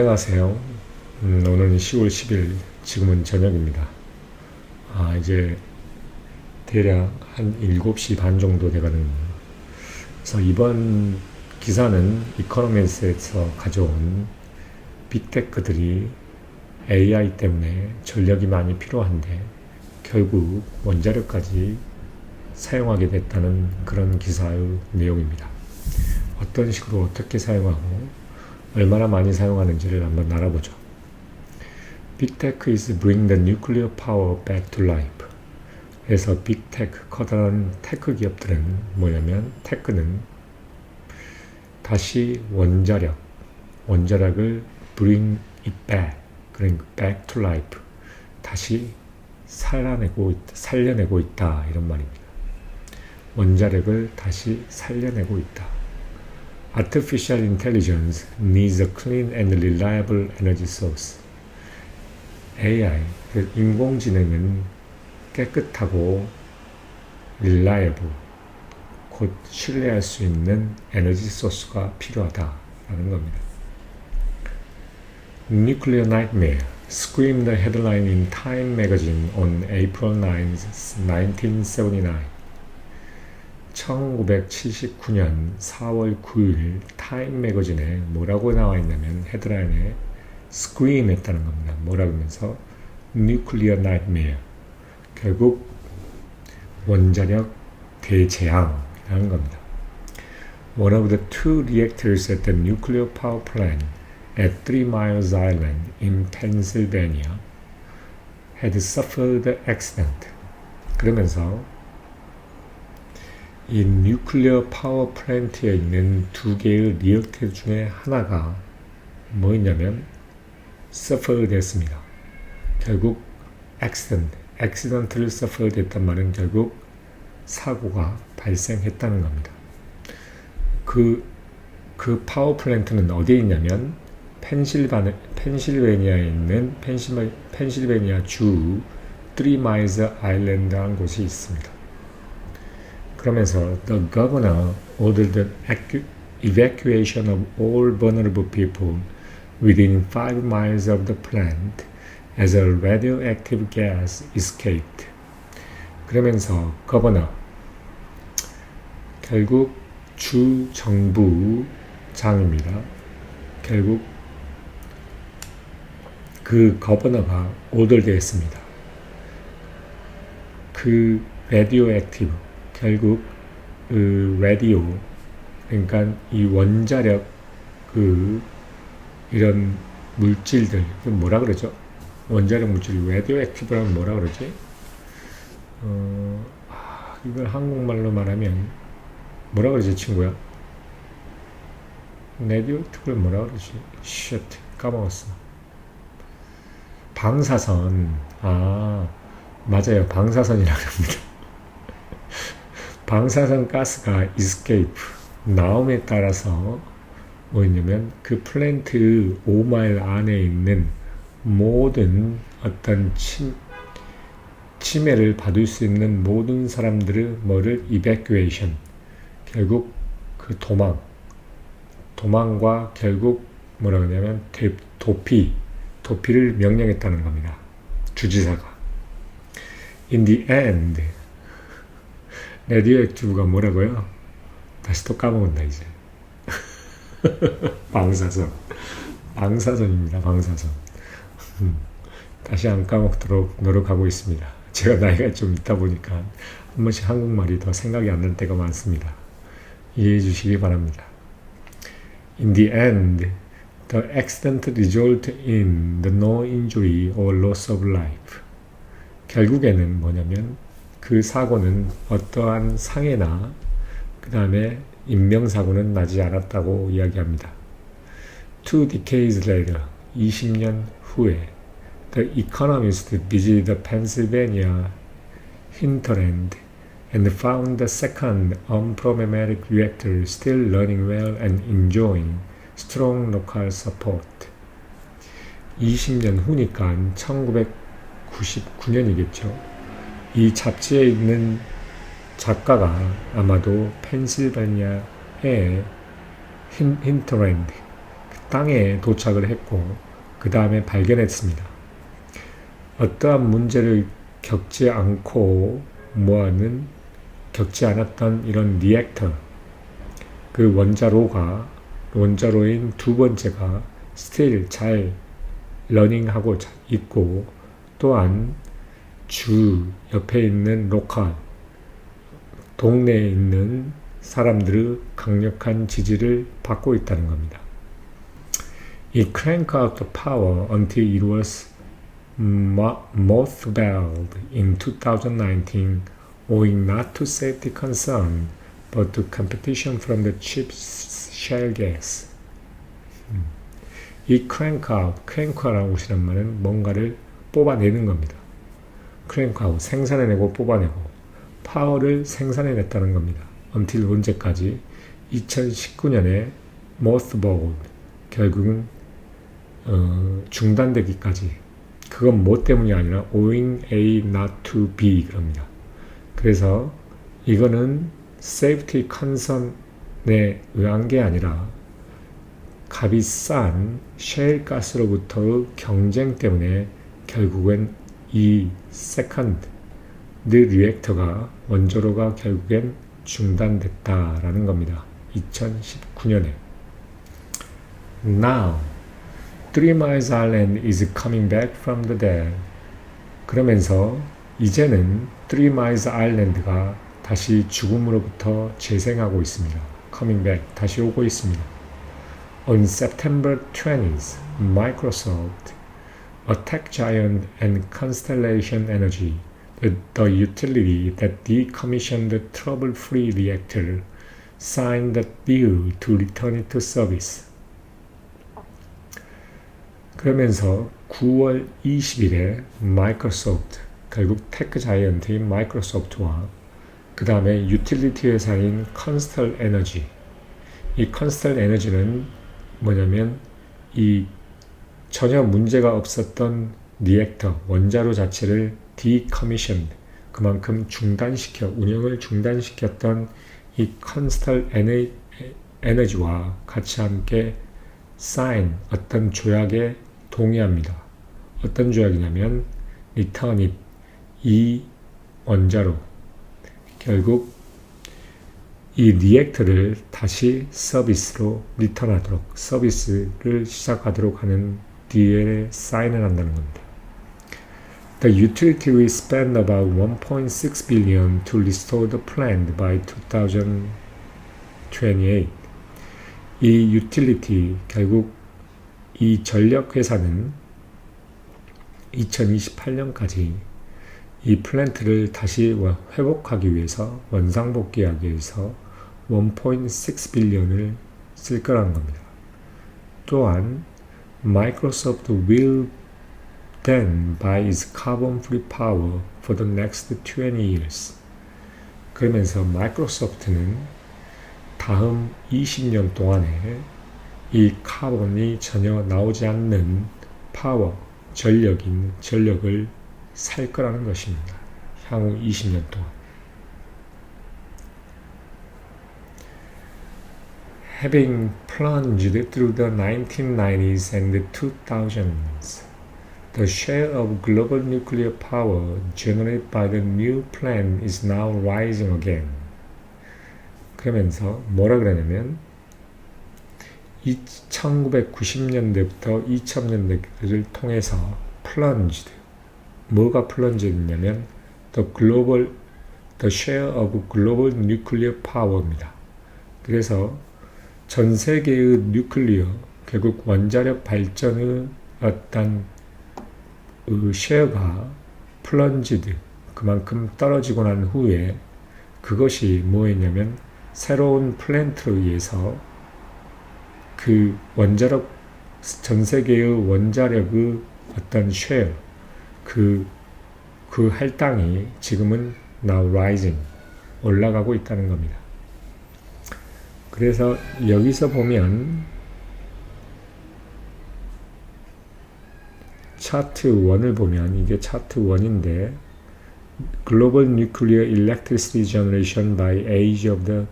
안녕하세요. 오늘은 10월 10일, 지금은 저녁입니다. 이제 대략 한 7시 반 정도 돼가는. 그래서 이번 기사는 이코노미스에서 가져온 빅테크들이 AI 때문에 전력이 많이 필요한데 결국 원자력까지 사용하게 됐다는 그런 기사의 내용입니다. 어떤 식으로 어떻게 사용하고 얼마나 많이 사용하는지를 한번 알아보죠. Big Tech is bringing the nuclear power back to life. 그래서 Big Tech, 커다란 테크 기업들은 뭐냐면, 테크는 다시 원자력을 bring it back, 그러니까 back to life, 다시 살려내고 있다, 이런 말입니다. 원자력을 다시 살려내고 있다. Artificial intelligence needs a clean and reliable energy source. AI, 인공지능은 깨끗하고 reliable, 곧 신뢰할 수 있는 에너지 소스가 필요하다라는 겁니다. Nuclear Nightmare screamed the headline in Time magazine on April 9, 1979. 1979년 4월 9일 타임 매거진에 뭐라고 나와 있냐면, 헤드라인에 scream 했다는 겁니다. 뭐라고 하면서 nuclear nightmare, 결국 원자력 대재앙이라는 겁니다. One of the two reactors at the nuclear power plant at 3 Miles Island in Pennsylvania had suffered accident. 그러면서 이 뉴클리어 파워 플랜트에 있는 두 개의 리액터 중에 하나가 뭐였냐면 suffer 됐습니다. 결국 accident를 suffer 됐단 말은 결국 사고가 발생했다는 겁니다. 그 파워 플랜트는 어디에 있냐면 펜실베니아에 있는 펜실베니아 주 3 Miles Island라는 곳이 있습니다. 그러면서 the governor ordered the evacuation of all vulnerable people within 5 miles of the plant as a radioactive gas escaped. 그러면서 governor, 결국 주 정부장입니다. 결국 그 거버너가 오더되었습니다. 그 radioactive, 결국 라디오, 그러니까 이 원자력 이런 물질들, 뭐라 그러죠? 원자력 물질, 라디오 액티브라면 뭐라 그러지? 이걸 한국말로 말하면 뭐라 그러지, 친구야? 라디오 액티브를 뭐라 그러지? 쉣, 까먹었어. 방사선. 맞아요, 방사선이라고 합니다. 방사선 가스가 escape, 나옴에 따라서 뭐였냐면 그 플랜트 5마일 안에 있는 모든 어떤 치매를 받을 수 있는 모든 사람들의 evacuation, 결국 그 도망과 결국 뭐라 그러냐면 도피를 명령했다는 겁니다. 주지사가. In the end, 레디오액티브가 뭐라고요? 다시 또 까먹는다 이제. 방사선입니다. 방사선. 다시 안 까먹도록 노력하고 있습니다. 제가 나이가 좀 있다 보니까 한 번씩 한국말이 더 생각이 안 날 때가 많습니다. 이해해 주시기 바랍니다. In the end, the accident resulted in the no injury or loss of life. 결국에는 뭐냐면 그 사고는 어떠한 상해나 그 다음에 인명사고는 나지 않았다고 이야기합니다. 2 decades later, 20년 후에 The economist visited the Pennsylvania hinterland and found the second unproblematic reactor still running well and enjoying strong local support. 20년 후니까 1999년이겠죠. 이 잡지에 있는 작가가 아마도 펜실베니아의 힌터랜드, 땅에 도착을 했고 그 다음에 발견했습니다. 어떠한 문제를 겪지 않고 겪지 않았던 이런 리액터, 그 원자로인 두 번째가 still 잘 러닝하고 있고, 또한 주 옆에 있는 로컬, 동네에 있는 사람들의 강력한 지지를 받고 있다는 겁니다. It cranked out the power until it was mothballed in 2019, owing not to safety concern, but to competition from the cheap shale gas. 이 crank out라는 것이란 말은 뭔가를 뽑아내는 겁니다. crank out, 생산해내고 뽑아내고, 파워를 생산해냈다는 겁니다. until 언제까지? 2019년에 mothballed, 결국은 중단되기까지. 그건 뭐 때문이 아니라 owing A not to B 그럽니다. 그래서 이거는 safety concern에 의한 게 아니라 값이 싼 셰일 가스로부터의 경쟁 때문에 결국엔 이 세컨드 리액터가 원자로가 결국엔 중단됐다라는 겁니다. 2019년에. Now, Three Mile Island is coming back from the dead. 그러면서 이제는 Three Mile Island가 다시 죽음으로부터 재생하고 있습니다. Coming back, 다시 오고 있습니다. On September 20th, Microsoft, a tech giant and Constellation Energy, the utility that decommissioned the trouble-free reactor, signed a deal to return it to service. 그러면서 9월 20일에 마이크로소프트, 결국 테크 자이언트인 마이크로소프트와 그 다음에 유틸리티 회사인 컨스털 에너지, 이 컨스털 에너지는 뭐냐면 이 전혀 문제가 없었던 리액터, 원자로 자체를 decommissioned, 그만큼 운영을 중단시켰던 이 컨스털 에너지와 같이 함께 sign, 어떤 조약에 동의합니다. 어떤 조약이냐면 return it, 이 원자로, 결국 이 리액터를 다시 서비스로 리턴하도록, 서비스를 시작하도록 하는 딜에 사인을 한다는 겁니다. The utility will spend about 1.6 billion to restore the plant by 2028. 이 유틸리티, 결국 이 전력 회사는 2028년까지 이 플랜트를 다시 회복하기 위해서, 원상복귀하기 위해서 1.6 빌리언을 쓸 거라는 겁니다. 또한 Microsoft will then buy its carbon-free power for the next 20 years. 그러면서 마이크로소프트는 다음 20년 동안에 이 카본이 전혀 나오지 않는 파워, 전력을 살 거라는 것입니다. 향후 20년 동안. Having plunged through the 1990s and the 2000s, the share of global nuclear power generated by the new plant is now rising again. 그러면서 뭐라 그러냐면 1990년대부터 2000년대를 통해서 plunged, 뭐가 plunged냐면 the share of global nuclear power입니다. 그래서 전 세계의 뉴클리어, 결국 원자력 발전의 어떤 쉐어가 plunged, 그만큼 떨어지고 난 후에 그것이 뭐였냐면 새로운 플랜트로 의해서 그 원자력, 전 세계의 원자력의 어떤 쉐어, 그 할당이 지금은 now rising, 올라가고 있다는 겁니다. 그래서 여기서 보면 차트 1을 보면, 이게 차트 1인데 Global Nuclear Electricity Generation by Age of the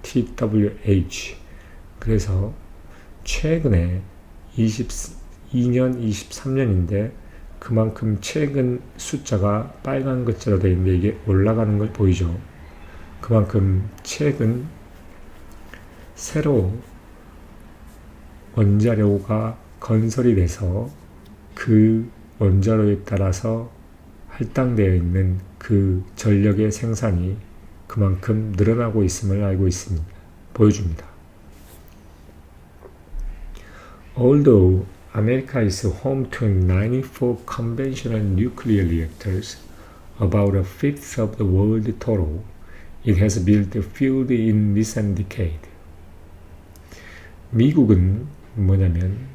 TWH. 그래서 최근에 22년, 23년인데 그만큼 최근 숫자가 빨간 글자로 되어 있는데 이게 올라가는 걸 보이죠. 그만큼 최근 새로 원자로가 건설이 돼서 그 원자로에 따라서 할당되어 있는 그 전력의 생산이 그만큼 늘어나고 있음을 알고 있습니다. 보여줍니다. Although America is home to 94 conventional nuclear reactors, about a fifth of the world total, it has built few in recent decade. 미국은 뭐냐면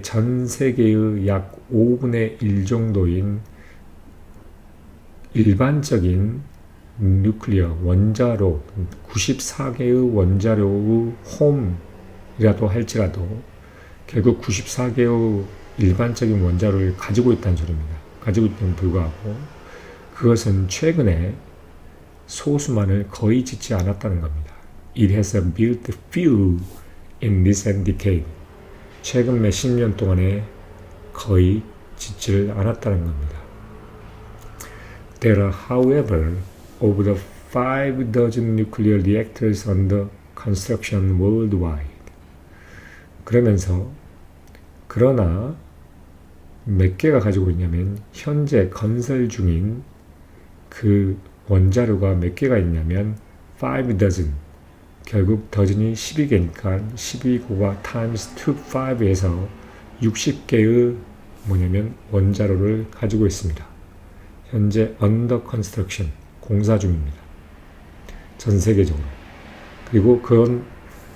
전 세계의 약 5분의 1 정도인 일반적인 뉴클리어, 원자로, 94개의 원자로의 홈이라도 할지라도 결국 94개의 일반적인 원자로를 가지고 있다는 소리입니다. 가지고 있는 불구하고 그것은 최근에 소수만을 거의 짓지 않았다는 겁니다. It has built few in recent decade. 최근 몇십 년 동안에 거의 짓지를 않았다는 겁니다. There are, however, over 5 dozen nuclear reactors under construction worldwide. 그러나 몇 개가 가지고 있냐면 현재 건설 중인 그 원자로가 몇 개가 있냐면 5 dozen. 결국 더즌이 12개니까 12고가 times 5에서 60개의 원자로를 가지고 있습니다. 현재 under construction, 공사 중입니다. 전 세계적으로. 그리고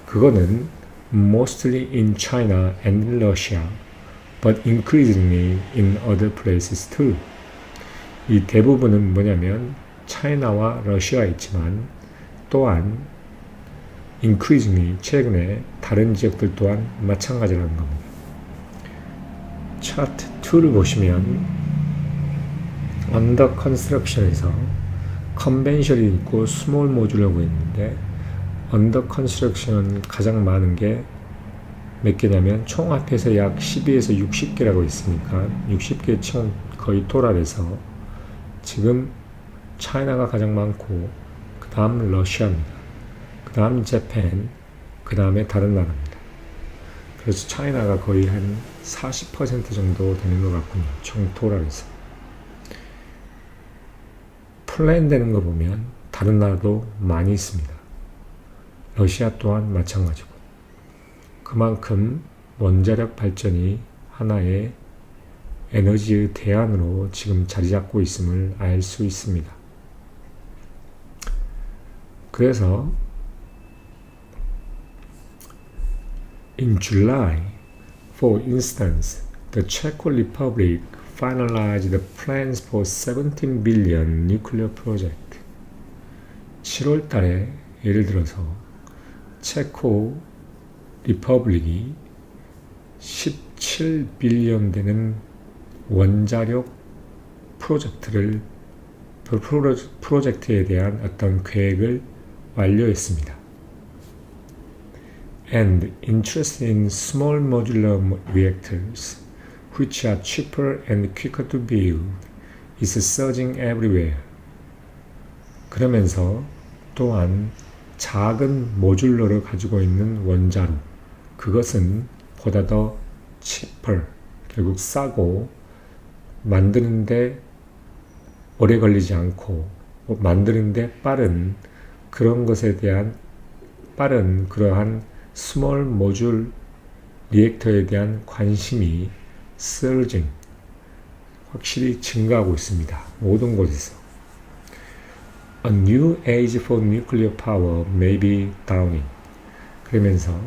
그거는 mostly in China and Russia, but increasingly in other places too. 이 대부분은 차이나와 러시아에 있지만 또한 increasingly 최근에 다른 지역들 또한 마찬가지라는 겁니다. 차트 2를 보시면 under construction에서 컨벤셜이 있고 스몰 모듈이라고 있는데 under construction은 가장 많은 게 몇 개냐면 총 합해서 약 12에서 60개라고 있으니까 60개 총 거의 토랄해서 지금 차이나가 가장 많고 그 다음 러시아입니다. 그 다음 재팬, 그 다음에 다른 나라입니다. 그래서 차이나가 거의 한 40% 정도 되는 것 같군요. 총 토랄에서. 플랜되는 거 보면 다른 나라도 많이 있습니다. 러시아 또한 마찬가지고. 그만큼 원자력 발전이 하나의 에너지의 대안으로 지금 자리 잡고 있음을 알 수 있습니다. 그래서 in July, for instance, the Czech Republic finalized the plans for 17 billion nuclear project. 7월 달에 예를 들어서 체코 리퍼블릭이 17빌리언 되는 원자력 프로젝트에 대한 어떤 계획을 완료했습니다. And interest in small modular reactors, which are cheaper and quicker to build, is surging everywhere. 그러면서 또한 작은 모듈러를 가지고 있는 원자로, 그것은 보다 더 cheaper, 결국 싸고 만드는데 오래 걸리지 않고 만드는데 빠른 그런 것에 대한 그러한 스몰 모듈 리액터에 대한 관심이 surging, 확실히 증가하고 있습니다. 모든 곳에서. A new age for nuclear power may be dawning. 그러면서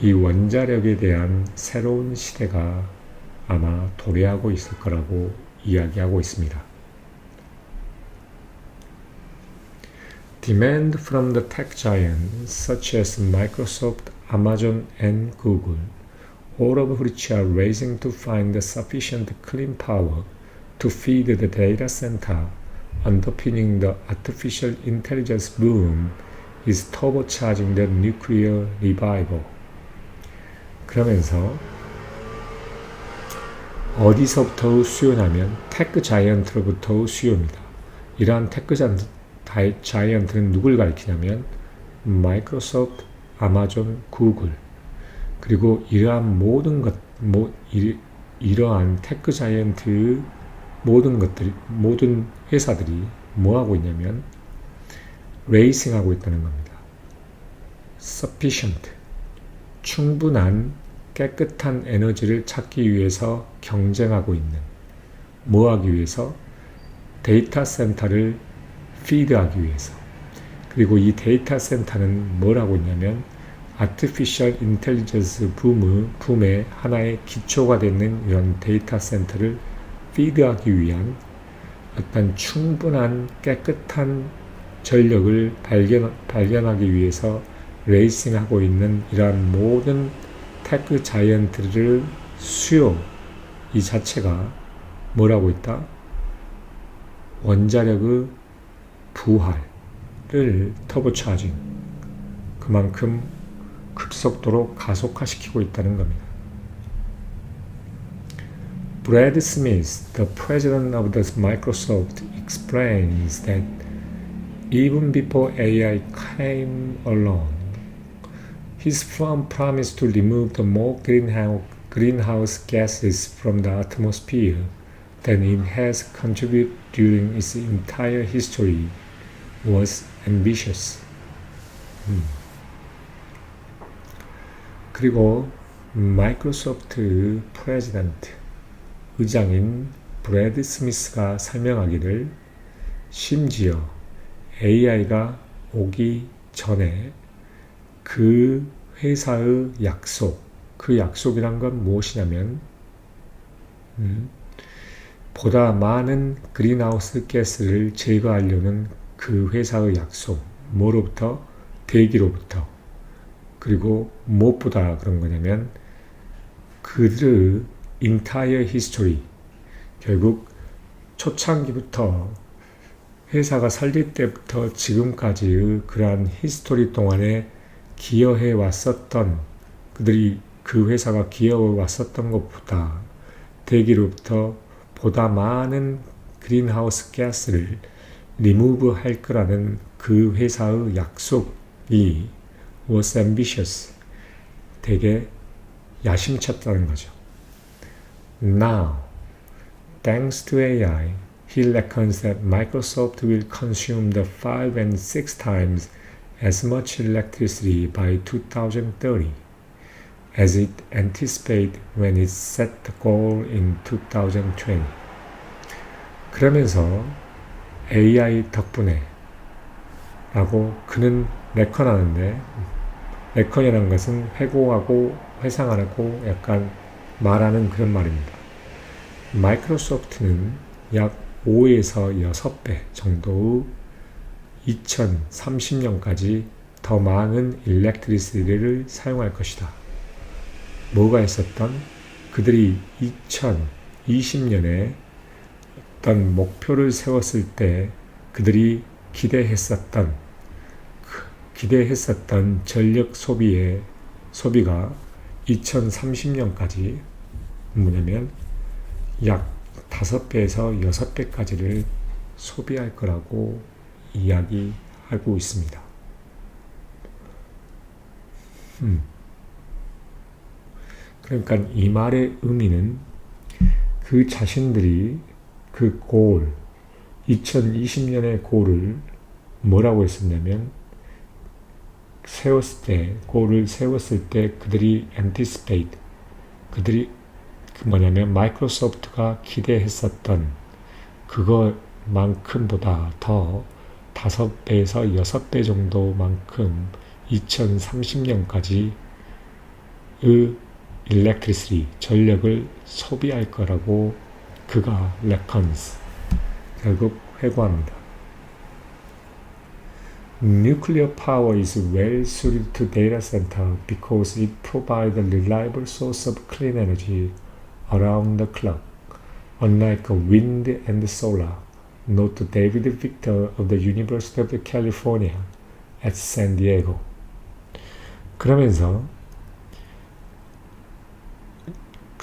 이 원자력에 대한 새로운 시대가 아마 도래하고 있을 거라고 이야기하고 있습니다. Demand from the tech giants such as Microsoft, Amazon, and Google, all of which are racing to find sufficient clean power to feed the data center, underpinning the artificial intelligence boom, is turbocharging the nuclear revival. 그러면서 어디서부터 수요냐면 테크 자이언트로부터 수요입니다. 이러한 테크 자이언트는 누굴 가리키냐면 마이크로소프트, 아마존, 구글, 그리고 이러한 이러한 테크 자이언트 모든 회사들이 뭐 하고 있냐면 레이싱하고 있다는 겁니다. sufficient, 충분한 깨끗한 에너지를 찾기 위해서 경쟁하고 있는, 뭐 하기 위해서? 데이터 센터를 피드하기 위해서. 그리고 이 데이터 센터는 뭘 하고 있냐면 아티피셜 인텔리전스 붐의 하나의 기초가 되는 이런 데이터 센터를 피드하기 위한 어떤 충분한 깨끗한 전력을 발견하기 위해서 레이싱하고 있는 이러한 모든 테크 자이언트를 수요 이 자체가 뭐라고 있다? 원자력의 부활을 터보차징, 그만큼 급속도로 가속화시키고 있다는 겁니다. Brad Smith, the president of the Microsoft, explains that even before AI came along, his firm promised to remove the more greenhouse gases from the atmosphere than it has contributed during its entire history. Was ambitious. 그리고 마이크로소프트 프레지던트 의장인 브래드 스미스가 설명하기를 심지어 AI가 오기 전에 그 회사의 그 약속이란 건 무엇이냐면 보다 많은 그린하우스 가스를 제거하려는 그 회사의 약속, 뭐로부터? 대기로부터. 그리고 무엇보다 그런 거냐면 그들의 entire history, 결국 초창기부터 회사가 설립 때부터 지금까지의 그러한 히스토리 동안에 기여해 왔었던, 그들이 그 회사가 기여해 왔었던 것보다 대기로부터 보다 많은 그린하우스 가스를 리무브 할 거라는 그 회사의 약속이 was ambitious, 되게 야심찼다는 거죠. Now, thanks to AI, he reckons that Microsoft will consume the 5 and 6 times as much electricity by 2030 as it anticipated when it set the goal in 2020. 그러면서 AI 덕분에 라고 그는 레컨하는데, 레컨이라는 것은 회고하고 회상하고 약간 말하는 그런 말입니다. 마이크로소프트는 약 5에서 6배 정도의 2030년까지 더 많은 일렉트리시티를 사용할 것이다. 뭐가 있었던? 그들이 2020년에 어떤 목표를 세웠을 때 그들이 기대했었던 전력 소비가 2030년까지 뭐냐면 약 5배에서 6배까지를 소비할 거라고 이야기하고 있습니다. 그러니까 이 말의 의미는 그 자신들이 그 2020년의 골을 뭐라고 했었냐면 골을 세웠을 때 그들이 anticipate, 그들이 마이크로소프트가 기대했었던 그거만큼보다 더 5배에서 6배 정도만큼 2030년까지의 electricity, 전력을 소비할 거라고 그가 reckons, 결국 회고합니다. Nuclear power is well suited to data center because it provides a reliable source of clean energy around the clock, unlike wind and solar, note David Victor of the University of California at San Diego. 그러면서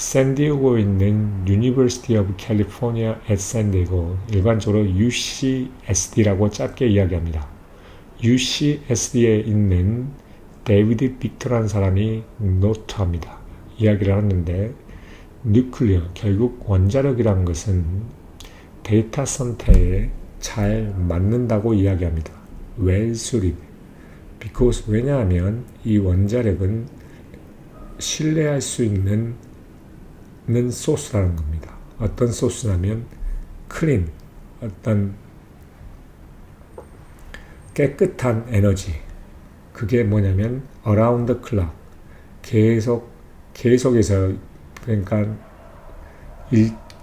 샌디에고에 있는 University of California at San Diego, 일반적으로 UCSD라고 짧게 이야기합니다. UCSD에 있는 데이비드 빅터라는 사람이 노트합니다. 이야기를 하는데 뉴클리어, 결국 원자력이라는 것은 데이터 센터에 잘 맞는다고 이야기합니다. well suited. because 왜냐하면 이 원자력은 신뢰할 수 있는 소스라는 겁니다. 어떤 소스냐면 clean, 어떤 깨끗한 에너지. 그게 뭐냐면 around the clock. 계속해서 그러니까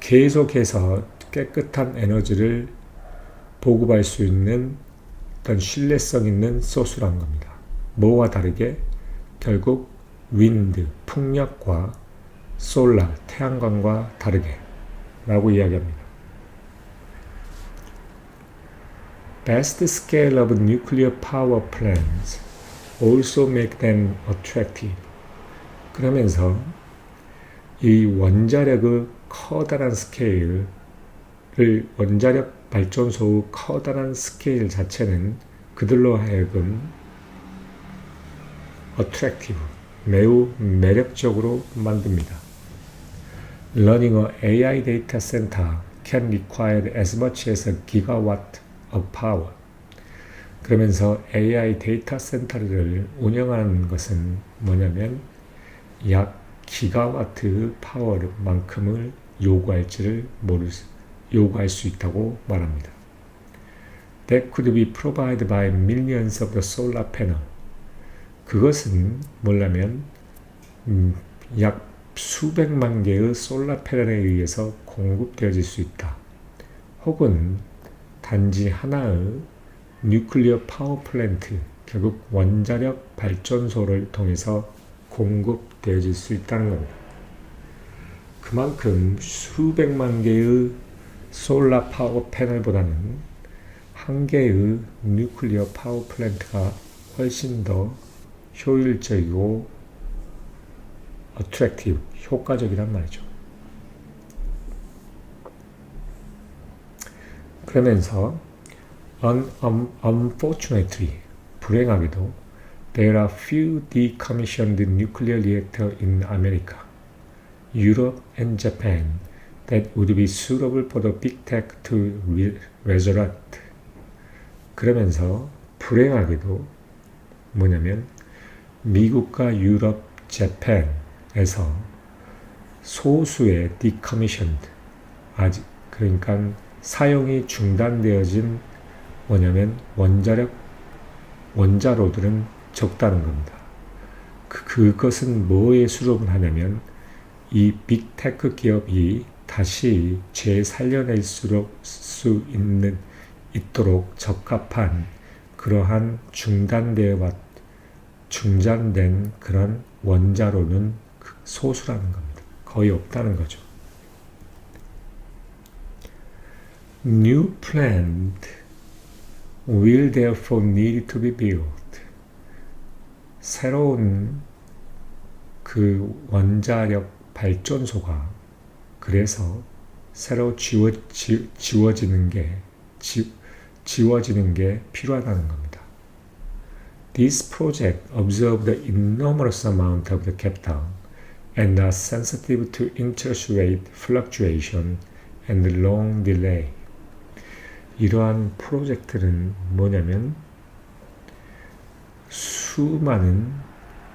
계속해서 깨끗한 에너지를 보급할 수 있는 어떤 신뢰성 있는 소스란 겁니다. 뭐와 다르게 결국 윈드, 풍력과 솔라, 태양광과 다르게 라고 이야기합니다. Vast scale of nuclear power plants also make them attractive. 그러면서 이 원자력의 커다란 스케일을 원자력 발전소의 커다란 스케일 자체는 그들로 하여금 attractive, 매우 매력적으로 만듭니다. Running a AI data center can require as much as a gigawatt of power. 그러면서 AI 데이터 센터를 운영하는 것은 뭐냐면 약 기가와트 파워만큼을 요구할 수 있다고 말합니다. That could be provided by millions of the solar panel. 그것은 뭐냐면 약 수백만 개의 솔라 패널에 의해서 공급되어질 수 있다. 혹은 단지 하나의 뉴클리어 파워 플랜트, 결국 원자력 발전소를 통해서 공급되어질 수 있다는 겁니다. 그만큼 수백만 개의 솔라 파워 패널보다는 한 개의 뉴클리어 파워 플랜트가 훨씬 더 효율적이고 attractive, 효과적이란 말이죠. 그러면서 unfortunately, 불행하게도 there are few decommissioned nuclear reactors in America, Europe and Japan that would be suitable for the big tech to resurrect. 그러면서 불행하게도 뭐냐면 미국과 유럽, 재팬에서 소수의 decommissioned, 아직 그러니까 사용이 중단되어진 뭐냐면 원자로들은 적다는 겁니다. 그것은 뭐에 수렴을 하냐면 이 빅테크 기업이 다시 재살려낼 수 있도록 적합한 그러한 중단된 그런 원자로는 소수라는 겁니다. 거의 없다는 거죠. New plant will therefore need to be built. 새로운 그 원자력 발전소가 그래서 새로 지워지는 게 필요하다는 겁니다. This project observed the enormous amount of the capital and are sensitive to interest rate fluctuation and long delay. 이러한 프로젝트는 뭐냐면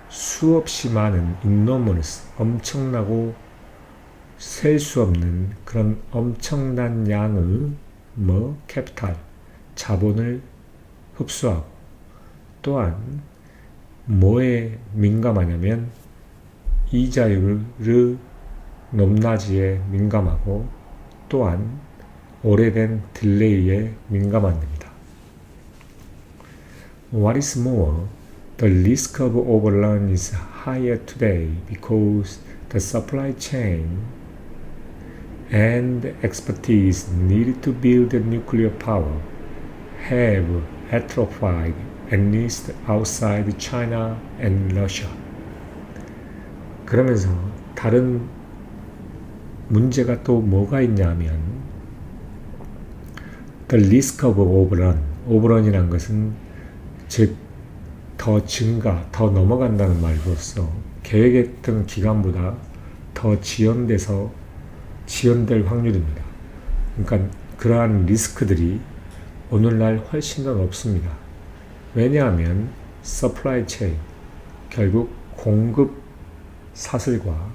수없이 많은 enormous, 엄청나고 셀 수 없는 그런 엄청난 양의 캐피탈, 자본을 흡수하고 또한 뭐에 민감하냐면 이자율의 높낮이에 민감하고 또한 오래된 딜레이에 민감한 겁니다. What is more, the risk of overrun is higher today because the supply chain and expertise needed to build nuclear power have atrophied at least outside China and Russia. 그러면서 다른 문제가 또 뭐가 있냐면 the risk of overrun, overrun이란 것은 즉 더 증가, 더 넘어간다는 말로써 계획했던 기간보다 더 지연될 확률입니다. 그러니까 그러한 리스크들이 오늘날 훨씬 더 높습니다. 왜냐하면 supply chain, 결국 공급 사슬과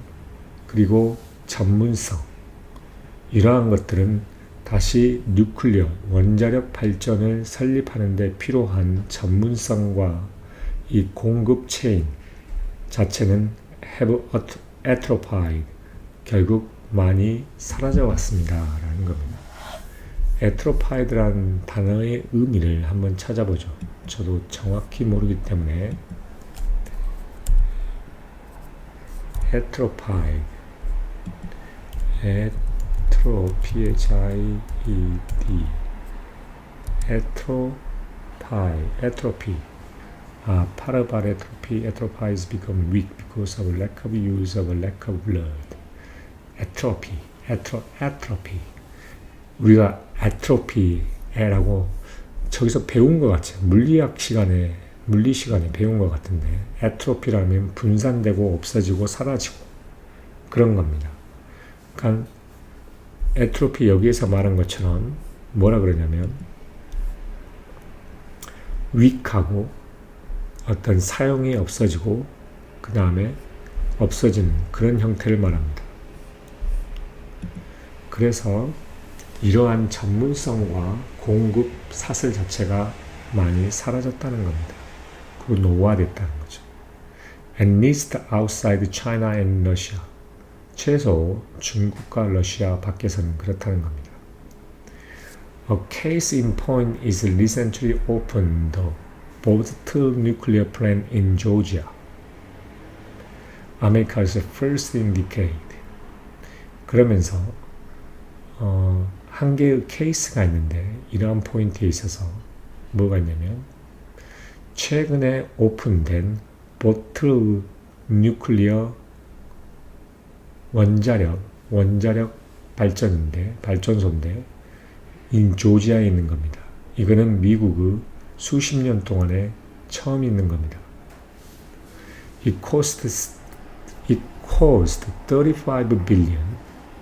그리고 전문성, 이러한 것들은 다시 뉴클리어, 원자력 발전을 설립하는 데 필요한 전문성과 이 공급 체인 자체는 have atrophied, 결국 많이 사라져 왔습니다 라는 겁니다. atrophied라는 단어의 의미를 한번 찾아보죠. 저도 정확히 모르기 때문에 atrophied, atrophy. Part of our atrophies become weak because of lack of use of lack of blood. atrophy. 우리가 atrophy라고 저기서 배운 것 같아요. 물리 시간에 배운 것 같은데, atrophy라면 분산되고 없어지고 사라지고 그런 겁니다. 그러니까 atrophy 여기에서 말한 것처럼 뭐라 그러냐면 weak하고 어떤 사용이 없어지고 그 다음에 없어지는 그런 형태를 말합니다. 그래서 이러한 전문성과 공급 사슬 자체가 많이 사라졌다는 겁니다. 그리고 노후화됐다는 거죠. At least outside China and Russia. 최소 중국과 러시아 밖에서는 그렇다는 겁니다. A case in point is recently opened Bothell nuclear plant in Georgia, America's first in decade. 그러면서 한 개의 케이스가 있는데 이러한 포인트에 있어서 뭐가 있냐면 최근에 오픈된 보틀 뉴클리어 원자력 발전소인데 인 조지아에 있는 겁니다. 이거는 미국의 수십 년 동안에 처음 있는 겁니다. It cost 35 billion,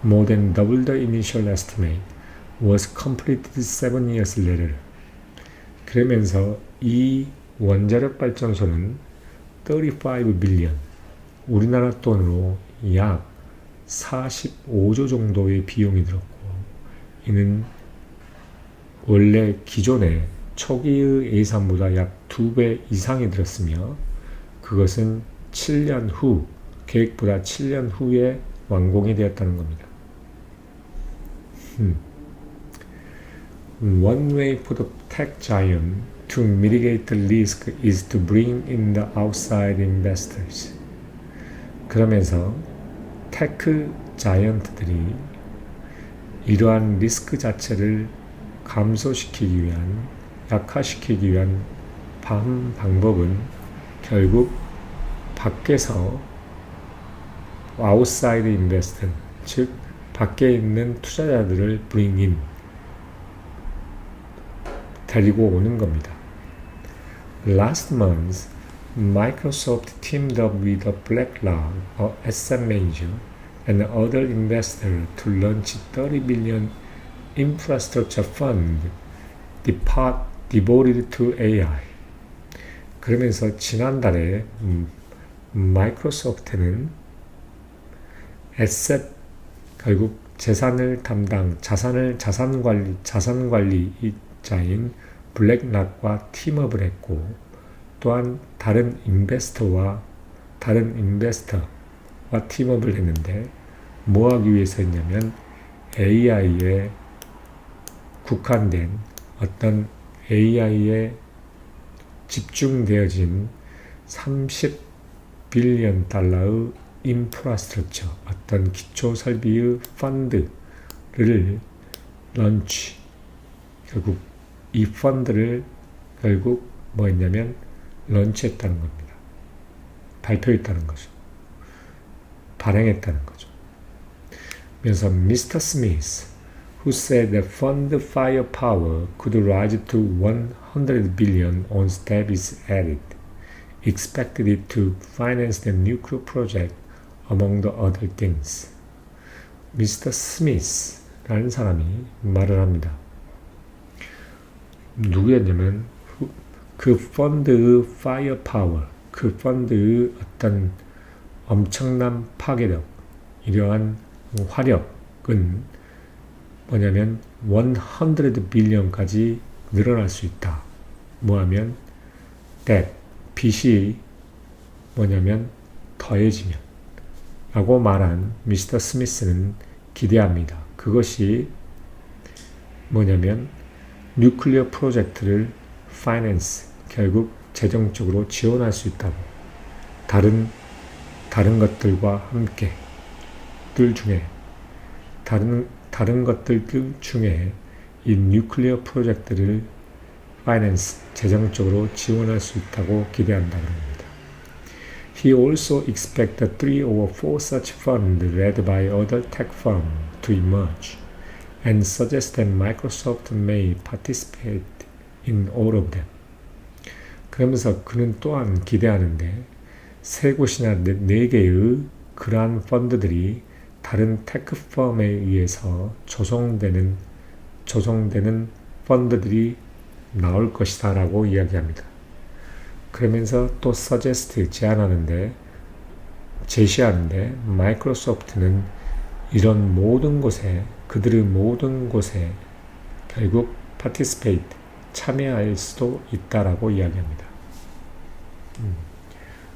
more than double the initial estimate, was completed 7 years later. 그러면서 이 원자력 발전소는 35 billion, 우리나라 돈으로 약 45조 정도의 비용이 들었고, 이는 원래 기존의 초기의 예산보다 약 2배 이상이 들었으며 그것은 7년 후, 계획보다 7년 후에 완공이 되었다는 겁니다. One way for the tech giant to mitigate the risk is to bring in the outside investors. 그러면서 테크 자이언트들이 이러한 리스크 자체를 감소시키기 위한, 약화시키기 위한 방법은 결국 밖에서 outside investor, 즉 밖에 있는 투자자들을 bring in, 데리고 오는 겁니다. Last month, Microsoft teamed up with BlackRock, a asset manager, and other investors to launch $30 billion infrastructure fund devoted to AI. 그러면서 지난달에 마이크로소프트는 에셋, 결국 자산 관리자인 블랙락과 팀업을 했고, 또한 다른 인베스터와 팀업을 했는데 뭐 하기 위해서 했냐면 AI에 국한된 어떤 AI에 집중되어진 30빌리언 달러의 인프라스트럭처, 어떤 기초 설비의 펀드를 런치, 결국 이 펀드를 결국 뭐 했냐면 런치했다는 겁니다. 발표했다는 거죠. 발행했다는 거죠. 그래서 Mr. Smith, who said that fund firepower could rise to 100 billion on step is added, expected it to finance the nuclear project among the other things. Mr. Smith라는 사람이 말을 합니다. 누구였냐면 그 펀드의 firepower, 그 펀드의 어떤 엄청난 파괴력, 이러한 화력은 뭐냐면 100 빌리언까지 늘어날 수 있다. 뭐하면 that, 빚이 뭐냐면 더해지면 라고 말한 미스터 스미스는 기대합니다. 그것이 뭐냐면 뉴클리어 프로젝트를 파이낸스, 결국 재정적으로 지원할 수 있다고. 다른 것들과 함께 다른 것들 중에 이 뉴클리어 프로젝트를 파이낸스, 재정적으로 지원할 수 있다고 기대한다고 합니다. He also expects 3 or 4 such funds led by other tech firms to emerge and suggests that Microsoft may participate in all of them. 그러면서 그는 또한 기대하는데 세 곳이나 네 개의 그러한 펀드들이 다른 테크 펌에 의해서 조성되는 펀드들이 나올 것이다 라고 이야기합니다. 그러면서 또 제시하는데 마이크로소프트는 이런 모든 곳에, 그들의 모든 곳에 결국 participate, 참여할 수도 있다라고 이야기합니다.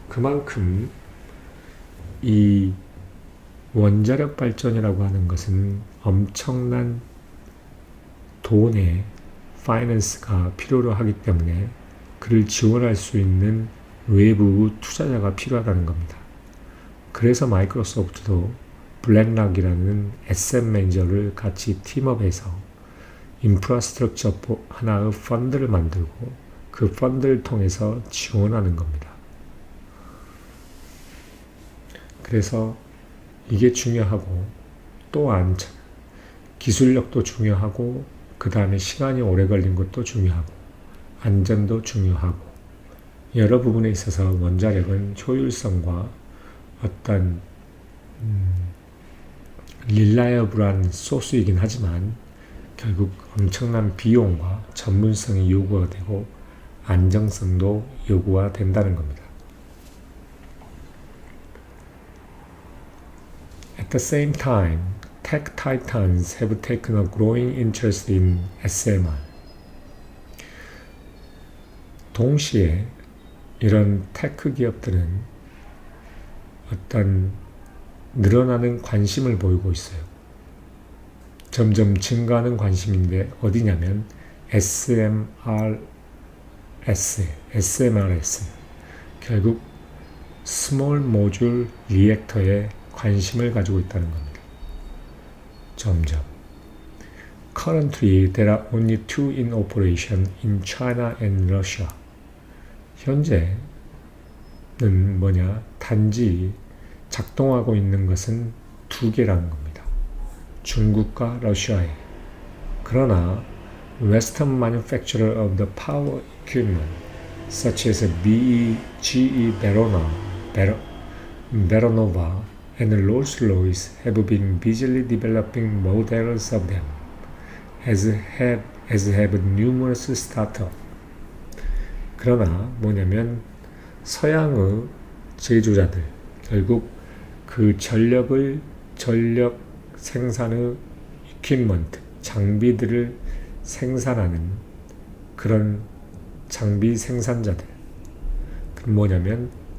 그만큼 이 원자력 발전이라고 하는 것은 엄청난 돈의 파이낸스가 필요로 하기 때문에 그를 지원할 수 있는 외부 투자자가 필요하다는 겁니다. 그래서 마이크로소프트도 블랙락이라는 SM 매니저를 같이 팀업해서 인프라스트럭처 하나의 펀드를 만들고 그 펀드를 통해서 지원하는 겁니다. 그래서 이게 중요하고 또한 기술력도 중요하고 그 다음에 시간이 오래 걸린 것도 중요하고 안전도 중요하고 여러 부분에 있어서 원자력은 효율성과 어떤 릴라이어블한 소스이긴 하지만 결국 엄청난 비용과 전문성이 요구가 되고 안정성도 요구가 된다는 겁니다. At the same time, tech titans have taken a growing interest in SMR. 동시에 이런 테크 기업들은 어떤 늘어나는 관심을 보이고 있어요. 점점 증가하는 관심인데 어디냐면 SMRS, 결국 스몰 모듈 리액터에 관심을 가지고 있다는 겁니다. 점점. Currently, there are only 2 in operation in China and Russia. 현재는 단지 작동하고 있는 것은 2개라는 겁니다. 중국과 러시아에. 그러나 Western manufacturer of the power equipment, such as GE Veronova and Rolls-Royce, have been busily developing models of them, as have numerous startups. 그러나 서양의 제조자들, 결국 그 전력 생산의 이퀴먼트, 장비들을 생산하는 그런 장비 생산자들,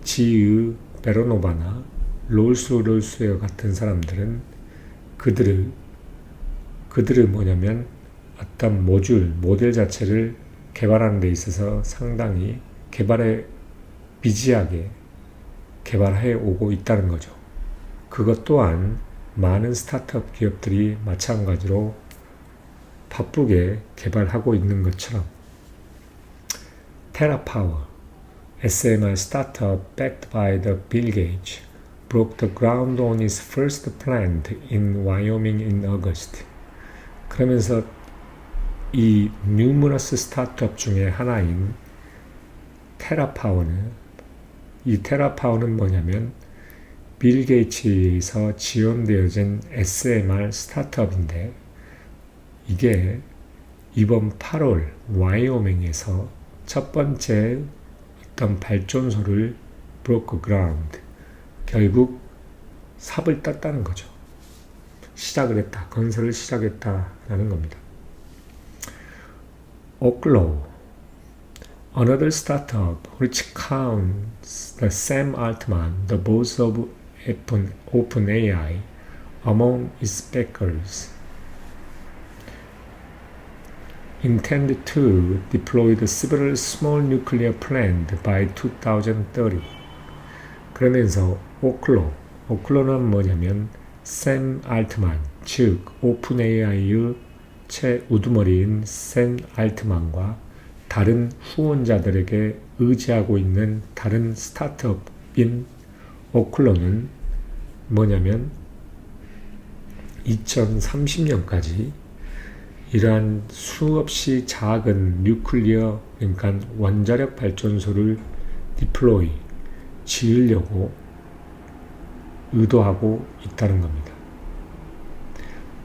GE 베로노바나 롤스로이스와 같은 사람들은 그들의 어떤 모델 자체를 개발하는 데 있어서 상당히 비지하게 개발해 오고 있다는 거죠. 그것 또한 많은 스타트업 기업들이 마찬가지로 바쁘게 개발하고 있는 것처럼 TerraPower, SMR startup backed by the Bill Gates, broke the ground on its first plant in Wyoming in August. 그러면서 이 numerous 스타트업 중에 하나인 테라파워는, 이 테라파워는 뭐냐면 빌 게이츠에서 지원되어진 SMR 스타트업인데, 이게 이번 8월 와이오밍에서 첫 번째 어떤 발전소를 broke ground, 결국 삽을 땄다는 거죠. 시작을 했다, 건설을 시작했다라는 겁니다. Oklo, another startup which counts the Sam Altman, the boss of OpenAI, among its backers, intend to deploy several small nuclear plants by 2030. 그러면서 오클로는 뭐냐면 샘 알트만, 즉 오픈AI의 최우두머리인 샘 알트만과 다른 후원자들에게 의지하고 있는 다른 스타트업인 오클로는 뭐냐면 2030년까지 이러한 수없이 작은 뉴클리어, 그러니까 원자력 발전소를 디플로이, 지으려고 의도하고 있다는 겁니다.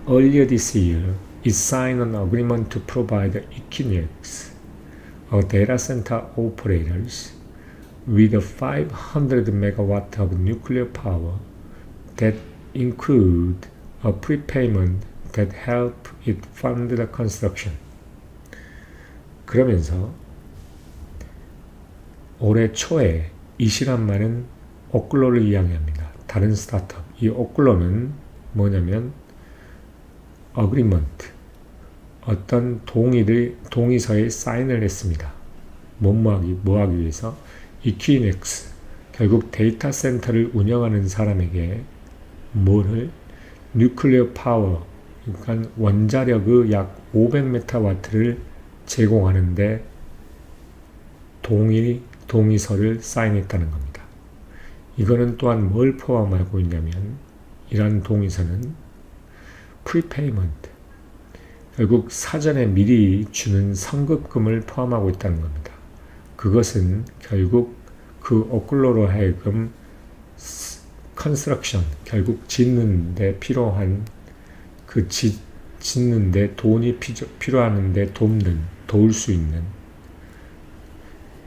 Earlier this year, it signed an agreement to provide Equinix, a data center operators, with 500 megawatt of nuclear power that include a prepayment that help it fund the construction. 그러면서 올해 초에 이 시간만은 오클로를 이야기합니다. 다른 스타트업. 이 오클로는 뭐냐면 어그리먼트, 어떤 동의서에 사인을 했습니다. 뭐 하기 위해서? 이퀴넥스, 결국 데이터 센터를 운영하는 사람에게 뭐를? 뉴클리어 파워, 그러니까 원자력의 약 500메가와트를 제공하는데 동의서를 사인했다는 겁니다. 이거는 또한 뭘 포함하고 있냐면, 이러한 동의서는 프리페이먼트, 결국 사전에 미리 주는 선급금을 포함하고 있다는 겁니다. 그것은 결국 그 오클로로 하여금 컨스트럭션, 결국 짓는데 필요한 그 짓는데 돈이 필요한데 도울 수 있는,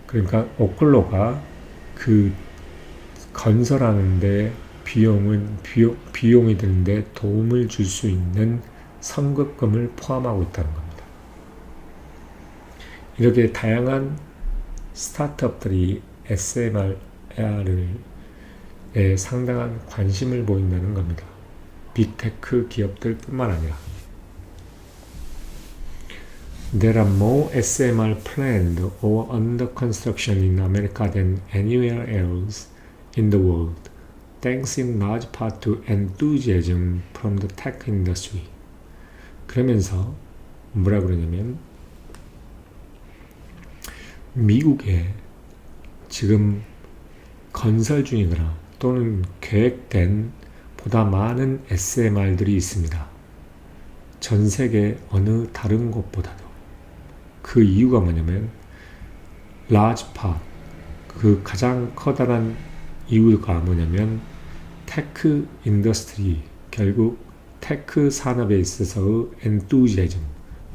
그러니까 오클로가 그 건설하는데 비용이 드는데 도움을 줄 수 있는 선급금을 포함하고 있다는 겁니다. 이렇게 다양한 스타트업들이 SMR에 상당한 관심을 보인다는 겁니다. 빅테크 기업들 뿐만 아니라. There are more SMR planned or under construction in America than anywhere else in the world, thanks in large part to enthusiasm from the tech industry. 그러면서 뭐라 그러냐면, 미국에 지금 건설 중이거나 또는 계획된 보다 많은 SMR들이 있습니다. 전 세계 어느 다른 곳보다도. 그 이유가 뭐냐면 large part, 그 가장 커다란 이유가 뭐냐면 테크 인더스트리, 결국 테크 산업에 있어서의 엔투지애즘,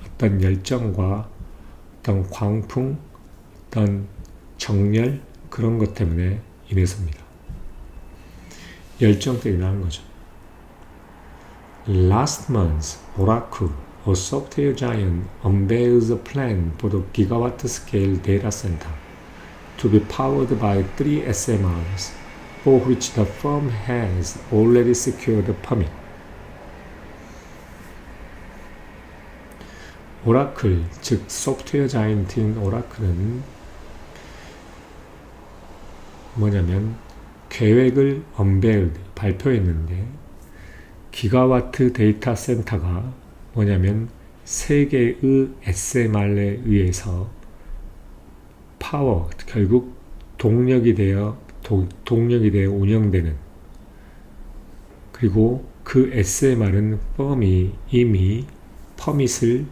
어떤 열정과 어떤 광풍, 어떤 정열, 그런 것 때문에 인해서입니다. 열정 때문에 나는 거죠. Last month, Oracle, a software giant, unveiled a plan for the gigawatt-scale data center to be powered by 3 SMRs, for which the firm has already secured a permit. 오라클, 즉 소프트웨어 자이언트인 오라클은 뭐냐면 계획을 발표했는데, 기가와트 데이터 센터가 뭐냐면 세계의 SMR에 의해서 파워, 결국 동력이 되어 운영되는 그리고 그 SMR은 펌이 이미 퍼밋을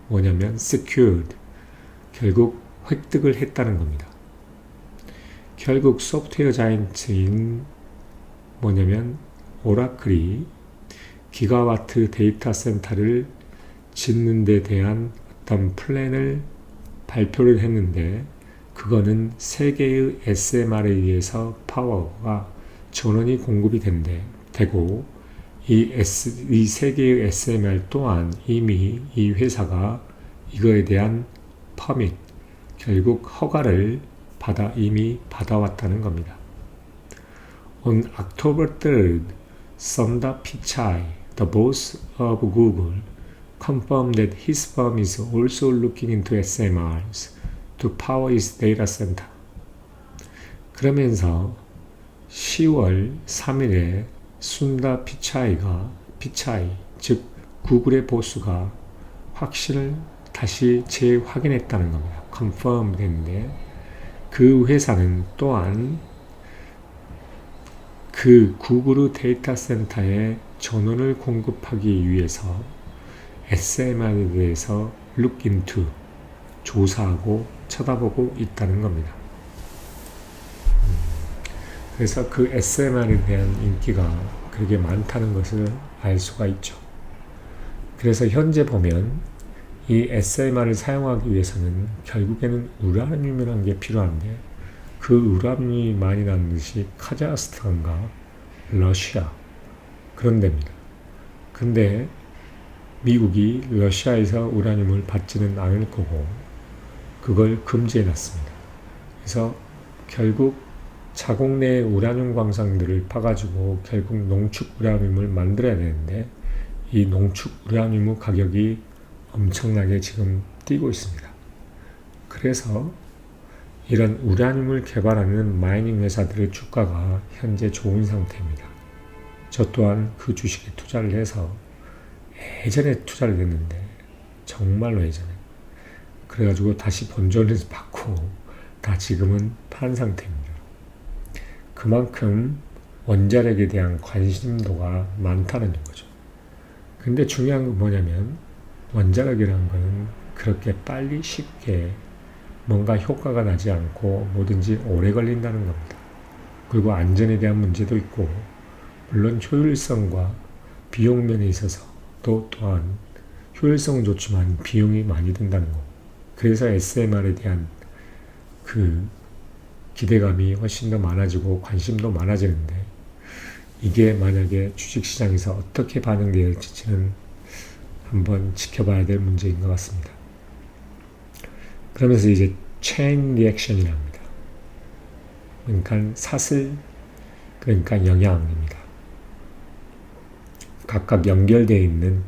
뭐냐면 secured, 결국 획득을 했다는 겁니다. 결국 소프트웨어 자이언트인 뭐냐면 오라클이 기가와트 데이터 센터를 짓는 데 대한 어떤 플랜을 발표를 했는데, 그거는 세 개의 SMR에 의해서 파워가 전원이 공급이 되고, 이 세 개의 SMR 또한 이미 이 회사가 이거에 대한 퍼밋, 결국 허가를 이미 받아왔다는 겁니다. On October 3rd, Sundar Pichai, the boss of Google, confirmed that his firm is also looking into SMRs to power its data center. 그러면서 10월 3일에 순다 피차이, 즉 구글의 보스가 확신을 다시 재확인했다는 겁니다. confirm 됐는데, 그 회사는 또한 그 구글의 데이터 센터에 전원을 공급하기 위해서 SMR에 대해서 look into, 조사하고 쳐다보고 있다는 겁니다. 그래서 그 SMR에 대한 인기가 그렇게 많다는 것을 알 수가 있죠. 그래서 현재 보면 이 SMR을 사용하기 위해서는 결국에는 우라늄이라는 게 필요한데, 그 우라늄이 많이 나는 것이 카자흐스탄과 러시아, 그런 데입니다. 근데 미국이 러시아에서 우라늄을 받지는 않을 거고 그걸 금지해 놨습니다. 그래서 결국 자국 내 우라늄 광산들을 파가지고 결국 농축 우라늄을 만들어야 되는데, 이 농축 우라늄의 가격이 엄청나게 지금 뛰고 있습니다. 그래서 이런 우라늄을 개발하는 마이닝 회사들의 주가가 현재 좋은 상태입니다. 저 또한 그 주식에 투자를 해서 예전에 투자를 했는데, 정말로 예전에, 그래가지고 다시 본전을 받고 다 지금은 판 상태입니다. 그만큼 원자력에 대한 관심도가 많다는 거죠. 근데 중요한 건 뭐냐면, 원자력이라는 거는 그렇게 빨리 쉽게 뭔가 효과가 나지 않고 뭐든지 오래 걸린다는 겁니다. 그리고 안전에 대한 문제도 있고, 물론 효율성과 비용 면에 있어서 또한 효율성은 좋지만 비용이 많이 든다는 거. 그래서 SMR에 대한 그 기대감이 훨씬 더 많아지고 관심도 많아지는데, 이게 만약에 주식시장에서 어떻게 반영될지는 한번 지켜봐야 될 문제인 것 같습니다. 그러면서 이제 체인 리액션이라 합니다. 그러니까 사슬, 그러니까 영향입니다. 각각 연결되어 있는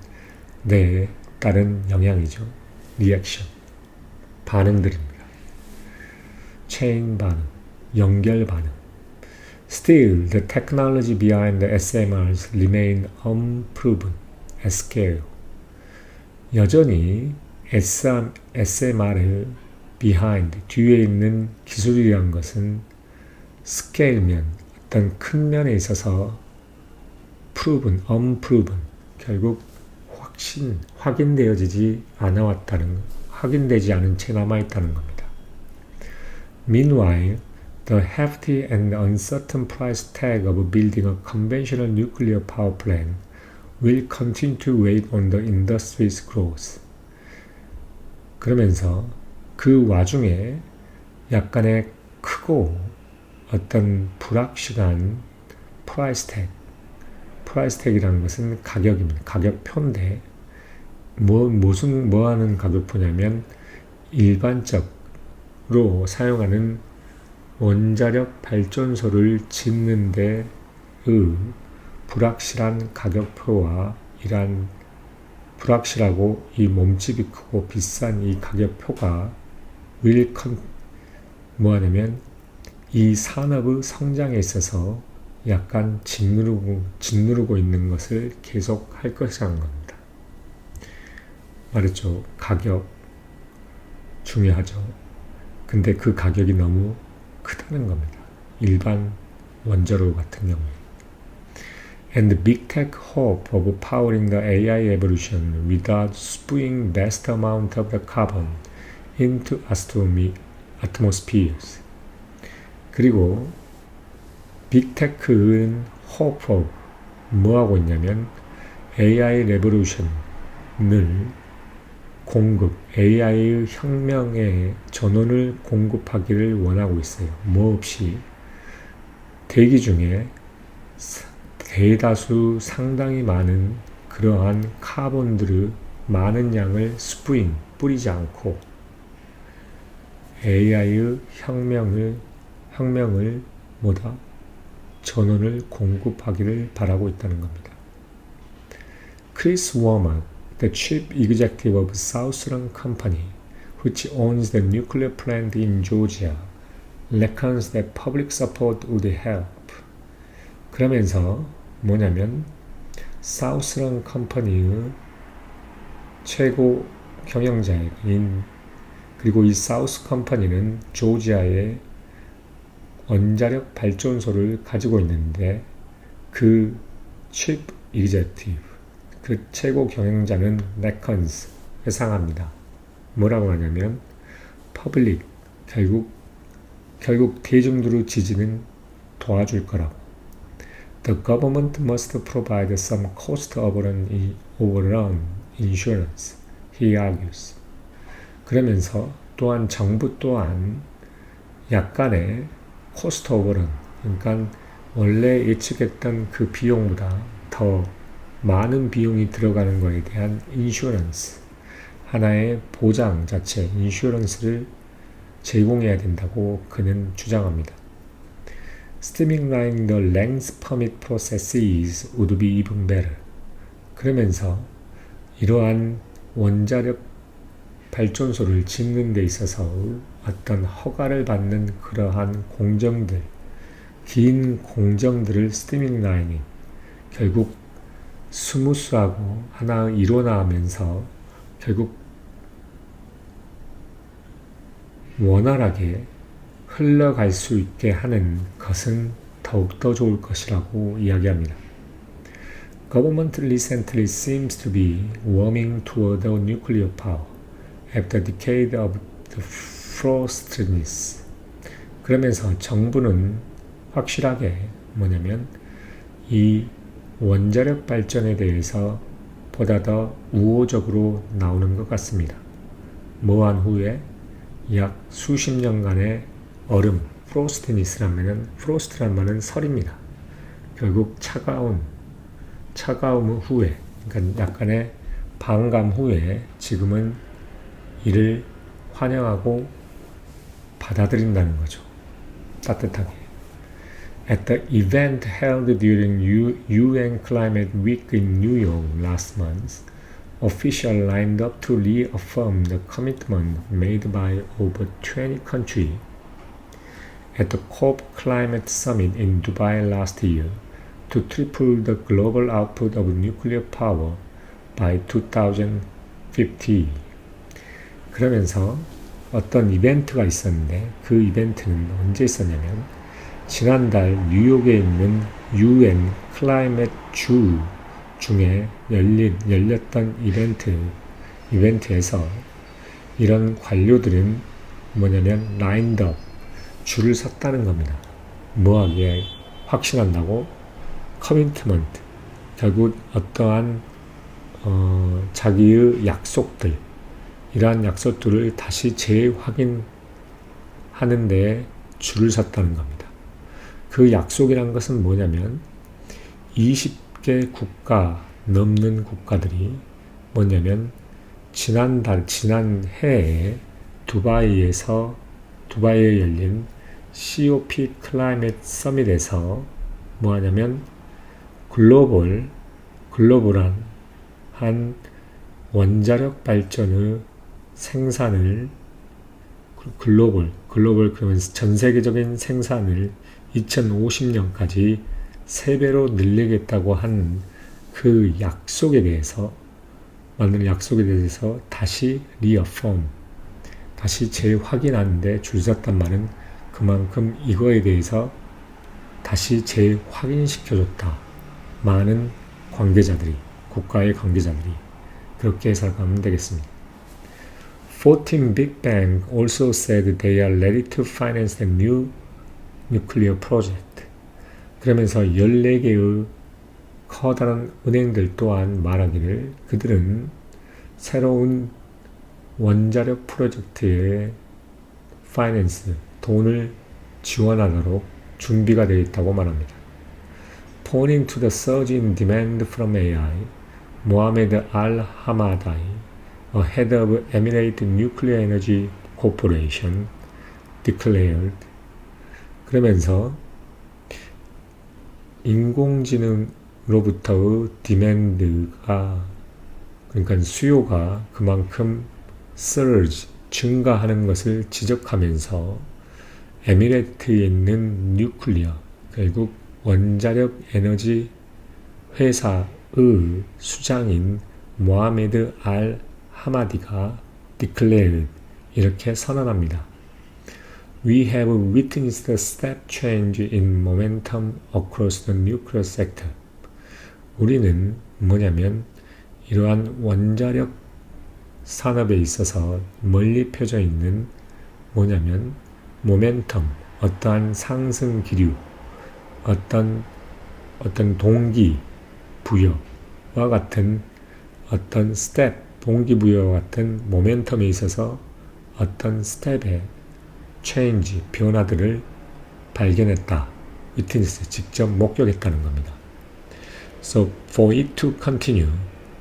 데에 따른 영향이죠. 리액션, 반응들입니다. 체인 반응, 연결 반응. Still, the technology behind the SMRs remain unproven at scale. 여전히 SMR의 behind, 뒤에 있는 기술이란 것은 스케일면, 어떤 큰 면에 있어서 proven, unproven, 결국 확인되어지지 확인되지 않은 채 남아있다는 겁니다. Meanwhile, the hefty and uncertain price tag of building a conventional nuclear power plant will continue to weigh on the industry's growth. 그러면서 그 와중에 약간의 크고 어떤 불확실한 프라이스 택이라는 것은 가격입니다. 가격표인데 뭐 하는 가격표냐면 일반적으로 사용하는 원자력 발전소를 짓는 데의 불확실한 가격표와 이러한 불확실하고 이 몸집이 크고 비싼 이 가격표가 뭐하냐면 이 산업의 성장에 있어서 약간 짓누르고 있는 것을 계속 할 것이라는 겁니다. 말했죠. 가격 중요하죠. 근데 그 가격이 너무 크다는 겁니다. 일반 원자로 같은 경우에. And the big tech hope of powering the AI evolution without spewing vast amount of the carbon into atmospheres. 그리고 빅테크는 hope of 뭐하고 있냐면 AI 레보루션을 AI의 혁명의 전원을 공급하기를 원하고 있어요. 뭐 없이 대기 중에 대다수 상당히 많은 그러한 카본들의 많은 양을 스프링 뿌리지 않고 AI의 혁명을 전원을 공급하기를 바라고 있다는 겁니다. Chris Womack, the chief executive of Southern Company, which owns the nuclear plant in Georgia, reckons that public support would help. 그러면서 뭐냐면 사우스런 컴퍼니의 최고 경영자인 그리고 이 사우스 컴퍼니는 조지아의 원자력 발전소를 가지고 있는데 그 chief executive 그 최고 경영자는 레컨스 회상합니다. 뭐라고 하냐면 퍼블릭 결국 대중들의 지지는 도와줄 거라고. The government must provide some cost overrun insurance, he argues. 그러면서 또한 정부 또한 약간의 cost overrun, 그러니까 원래 예측했던 그 비용보다 더 많은 비용이 들어가는 것에 대한 인슈런스, 하나의 보장 자체, 인슈런스를 제공해야 된다고 그는 주장합니다. Streamlining the length permit processes would be even better. 그러면서 이러한 원자력 발전소를 짓는 데 있어서 어떤 허가를 받는 그러한 공정들, 긴 공정들을 스트리밍라이닝, 결국 스무스하고 하나 일어나면서 결국 원활하게 흘러갈 수 있게 하는 것은 더욱더 좋을 것이라고 이야기합니다. Government recently seems to be warming toward the nuclear power after a decade of the frostiness. 그러면서 정부는 확실하게 뭐냐면 이 원자력 발전에 대해서 보다 더 우호적으로 나오는 것 같습니다. 뭐한 후에 약 수십 년간의 얼음, 프로스트니스라면은 프로스트란 말은 설입니다. 결국 차가움 후에, 그러니까 약간의 반감 후에 지금은 이를 환영하고 받아들인다는 거죠. 따뜻하게. At the event held during UN Climate Week in New York last month, officials lined up to reaffirm the commitment made by over 20 countries at the COP Climate Summit in Dubai last year to triple the global output of nuclear power by 2050. 그러면서 어떤 이벤트가 있었는데 그 이벤트는 언제 있었냐면 지난달 뉴욕에 있는 UN 클라이밋 주 중에 열렸던 이벤트에서 이런 관료들은 뭐냐면 라인드업 줄을 섰다는 겁니다. 뭐하기에 확신한다고? 커미트먼트, 결국 어떠한 자기의 약속들, 이러한 약속들을 다시 재확인하는 데 줄을 섰다는 겁니다. 그 약속이란 것은 뭐냐면 20개 국가 넘는 국가들이 뭐냐면 지난 해에 두바이에 열린 COP 클라이밋 서밋에서 뭐하냐면 글로벌한 한 원자력 발전의 생산을 글로벌 그러면서 전 세계적인 생산을 2050년까지 3배로 늘리겠다고 한 그 약속에 대해서 다시 다시 재확인하는데 줄 섰단 말은 그만큼 이거에 대해서 다시 재확인시켜줬다. 많은 관계자들이, 국가의 관계자들이 그렇게 해석하면 되겠습니다. 14 big banks also said they are ready to finance the new nuclear project. 그러면서 14개의 커다란 은행들 또한 말하기를 그들은 새로운 원자력 프로젝트의 파이낸스, 돈을 지원하도록 준비가 되어 있다고 말합니다. Pointing to the surge in demand from AI, Mohamed Al-Hamadai, a head of Emirate Nuclear Energy Corporation, declared. 그러면서 인공지능으로부터의 디맨드가, 그러니까 수요가 그만큼 surge, 증가하는 것을 지적하면서 에미레이트에 있는 뉴클리어, 결국 원자력 에너지 회사의 수장인 모하메드 알 하마디가 declared, 이렇게 선언합니다. We have witnessed a step change in momentum across the nuclear sector. 우리는 뭐냐면 이러한 원자력 산업에 있어서 멀리 펴져 있는 뭐냐면 모멘텀, 어떠한 상승 기류, 어떤 동기 부여와 같은 어떤 스텝, 동기부여와 같은 모멘텀에 있어서 어떤 스텝의 체인지, 변화들을 발견했다. 위트니스, 직접 목격했다는 겁니다. So for it to continue,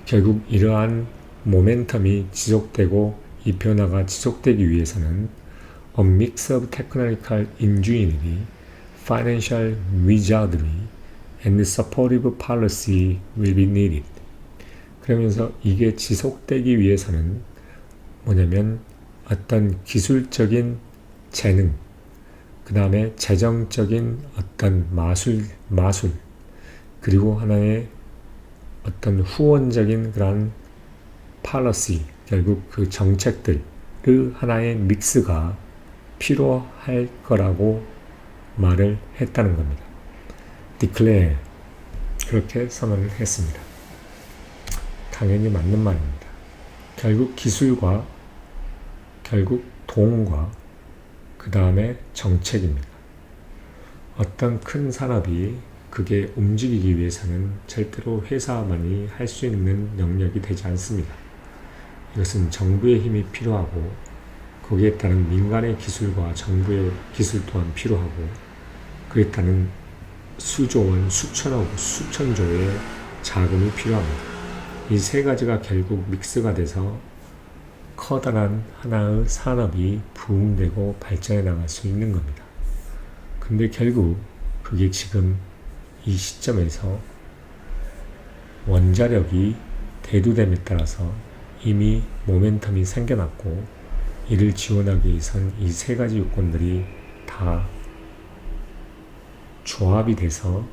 결국 이러한 모멘텀이 지속되고 이 변화가 지속되기 위해서는 a mix of technological ingenuity, financial wizardry, and supportive policy will be needed. 그러면서 이게 지속되기 위해서는 뭐냐면 어떤 기술적인 재능, 그 다음에 재정적인 어떤 마술, 그리고 하나의 어떤 후원적인 그런 policy, 결국 그 정책들의 하나의 믹스가 필요할 거라고 말을 했다는 겁니다. declare, 그렇게 선언을 했습니다. 당연히 맞는 말입니다. 결국 기술과 결국 돈과 그 다음에 정책입니다. 어떤 큰 산업이 그게 움직이기 위해서는 절대로 회사만이 할 수 있는 영역이 되지 않습니다. 이것은 정부의 힘이 필요하고 거기에 따른 민간의 기술과 정부의 기술 또한 필요하고 그에 따른 수조원, 수천억, 수천조의 자금이 필요합니다. 이 세 가지가 결국 믹스가 돼서 커다란 하나의 산업이 부흥되고 발전해 나갈 수 있는 겁니다. 근데 결국 그게 지금 이 시점에서 원자력이 대두됨에 따라서 이미 모멘텀이 생겨났고 이를 지원하기 위해선 이 세 가지 요건들이 다 조합이 돼서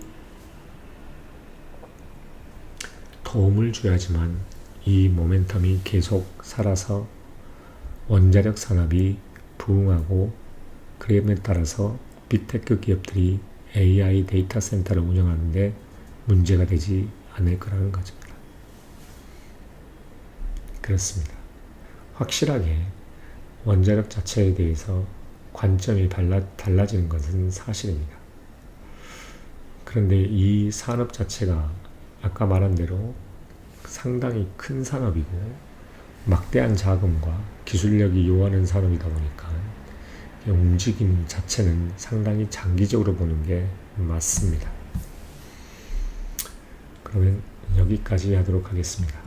도움을 줘야지만 이 모멘텀이 계속 살아서 원자력 산업이 부흥하고 그램에 따라서 빅테크 기업들이 AI 데이터 센터를 운영하는데 문제가 되지 않을 거라는 것입니다. 그렇습니다. 확실하게 원자력 자체에 대해서 관점이 달라지는 것은 사실입니다. 그런데 이 산업 자체가 아까 말한 대로 상당히 큰 산업이고 막대한 자금과 기술력이 요하는 산업이다 보니까 움직임 자체는 상당히 장기적으로 보는 게 맞습니다. 그러면 여기까지 하도록 하겠습니다.